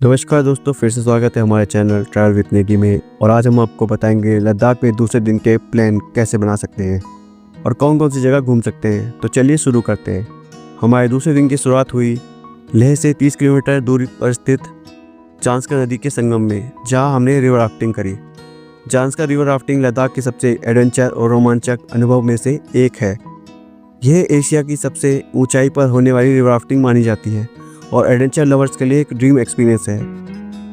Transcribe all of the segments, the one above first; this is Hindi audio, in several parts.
नमस्कार दोस्तों, फिर से स्वागत है हमारे चैनल ट्रैवल विद नेगी में। और आज हम आपको बताएंगे लद्दाख में दूसरे दिन के प्लान कैसे बना सकते हैं और कौन कौन सी जगह घूम सकते हैं। तो चलिए शुरू करते हैं। हमारे दूसरे दिन की शुरुआत हुई लेह से 30 किलोमीटर दूरी पर स्थित जांस्कर नदी के संगम में, जहां हमने रिवर राफ्टिंग करी। जांस्कर रिवर राफ्टिंग लद्दाख के सबसे एडवेंचर और रोमांचक अनुभव में से एक है। यह एशिया की सबसे ऊंचाई पर होने वाली रिवर राफ्टिंग मानी जाती है और एडवेंचर लवर्स के लिए एक ड्रीम एक्सपीरियंस है।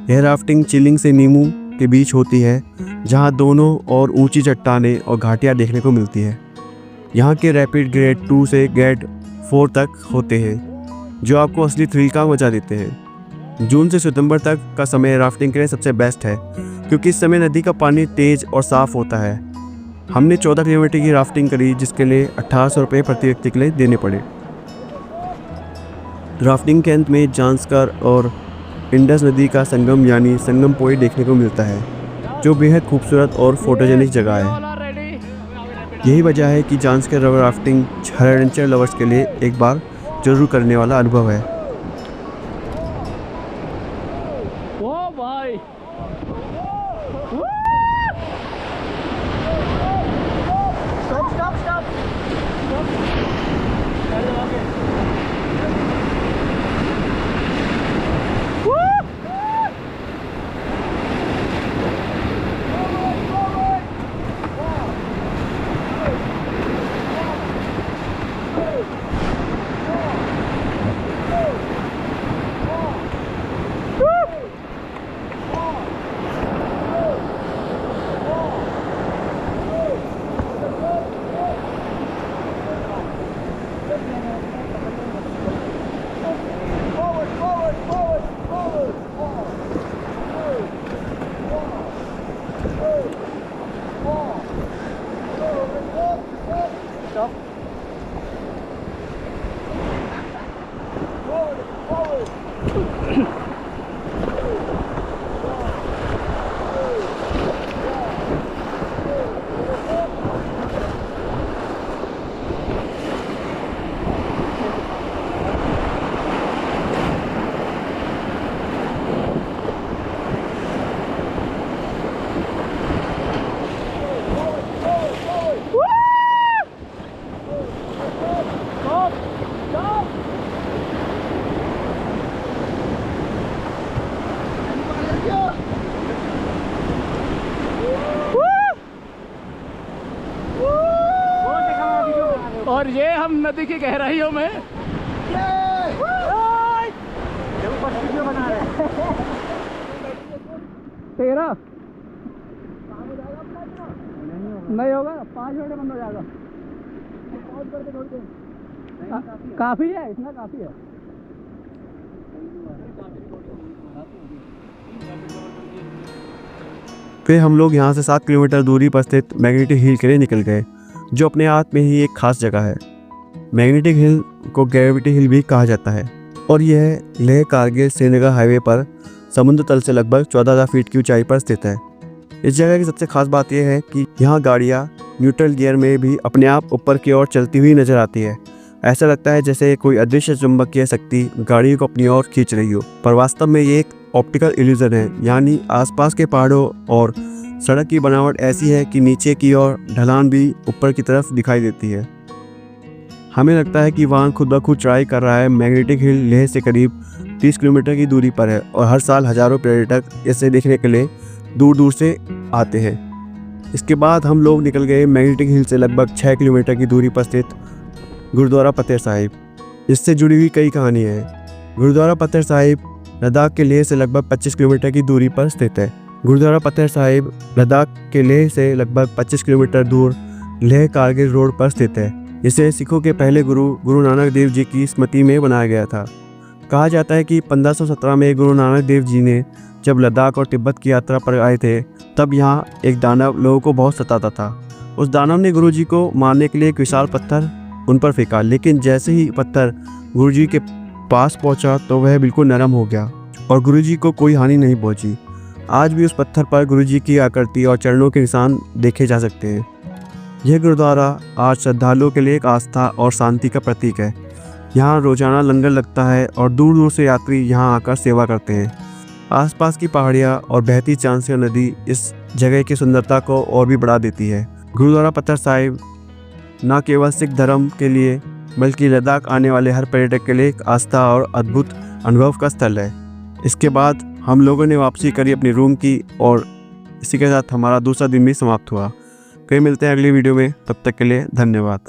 यह राफ्टिंग चिलिंग से नीमू के बीच होती है, जहां दोनों और ऊंची चट्टानें और घाटियां देखने को मिलती है। यहां के रैपिड ग्रेड 2 से ग्रेड 4 तक होते हैं, जो आपको असली थ्रिल का मजा देते हैं। जून से सितंबर तक का समय राफ्टिंग के लिए सबसे बेस्ट है, क्योंकि इस समय नदी का पानी तेज और साफ होता है। हमने 14 किलोमीटर की राफ्टिंग करी, जिसके लिए 1800 रुपये प्रति व्यक्ति के लिए देने पड़े। राफ्टिंग के अंत में जांस्कर और इंडस नदी का संगम यानी संगम पॉइंट देखने को मिलता है, जो बेहद खूबसूरत और फोटोजेनिक जगह है। यही वजह है कि जांस्कर रिवर राफ्टिंग हर एडवेंचर लवर्स के लिए एक बार जरूर करने वाला अनुभव है। ओ भाई और ये हम नदी की गहराइयों में तेरह नहीं होगा, 5 मिनट बंद हो जाएगा। काफी है, इतना काफी है। फिर हम लोग यहाँ से 7 किलोमीटर दूरी पर स्थित मैग्नेटिक हिल के लिए निकल गए, जो अपने आप में ही एक खास जगह है। मैग्नेटिक हिल को ग्रेविटी हिल भी कहा जाता है और यह लेह कारगिल श्रीनगर हाईवे पर समुद्र तल से लगभग 14,000 फीट की ऊंचाई पर स्थित है। इस जगह की सबसे खास बात यह है कि यहाँ गाड़ियाँ न्यूट्रल गियर में भी अपने आप ऊपर की ओर चलती हुई नजर आती है। ऐसा लगता है जैसे कोई अदृश्य चुंबकीय शक्ति गाड़ियों को अपनी ओर खींच रही हो, पर वास्तव में ये एक ऑप्टिकल इल्यूजन है। यानी आसपास के पहाड़ों और सड़क की बनावट ऐसी है कि नीचे की ओर ढलान भी ऊपर की तरफ दिखाई देती है। हमें लगता है कि वाहन खुद ब खुद चढ़ाई कर रहा है। मैग्नेटिक हिल लेह से करीब 30 किलोमीटर की दूरी पर है और हर साल हजारों पर्यटक इसे देखने के लिए दूर दूर से आते हैं। इसके बाद हम लोग निकल गए मैग्नेटिक हिल से लगभग 6 किलोमीटर की दूरी पर स्थित गुरुद्वारा फतेह साहिब। इससे जुड़ी हुई कई कहानियाँ हैं। गुरुद्वारा फतेह साहिब लद्दाख के लेह से लगभग 25 किलोमीटर की दूरी पर स्थित है। गुरुद्वारा फतेह साहिब लद्दाख के लेह से लगभग 25 किलोमीटर दूर लेह कारगिल रोड पर स्थित है। इसे सिखों के पहले गुरु नानक देव जी की स्मृति में बनाया गया था। कहा जाता है कि 1517 में गुरु नानक देव जी ने जब लद्दाख और तिब्बत की यात्रा पर आए थे, तब यहाँ एक दानव लोगों को बहुत सताता था। उस दानव ने गुरु जी को मारने के लिए एक विशाल पत्थर उन पर फेंका, लेकिन जैसे ही पत्थर गुरु जी के पास पहुँचा तो वह बिल्कुल नरम हो गया और गुरु जी को कोई हानि नहीं पहुँची। आज भी उस पत्थर पर गुरु जी की आकृति और चरणों के निशान देखे जा सकते हैं। यह गुरुद्वारा आज श्रद्धालुओं के लिए एक आस्था और शांति का प्रतीक है। यहाँ रोजाना लंगर लगता है और दूर दूर से यात्री यहाँ आकर सेवा करते हैं। आसपास की पहाड़ियाँ और बहती चांसिया नदी इस जगह की सुंदरता को और भी बढ़ा देती है। गुरुद्वारा पत्थर साहिब न केवल सिख धर्म के लिए बल्कि लद्दाख आने वाले हर पर्यटक के लिए एक आस्था और अद्भुत अनुभव का स्थल है। इसके बाद हम लोगों ने वापसी करी अपनी रूम की और इसी के साथ हमारा दूसरा दिन भी समाप्त हुआ। कहीं मिलते हैं अगली वीडियो में, तब तक के लिए धन्यवाद।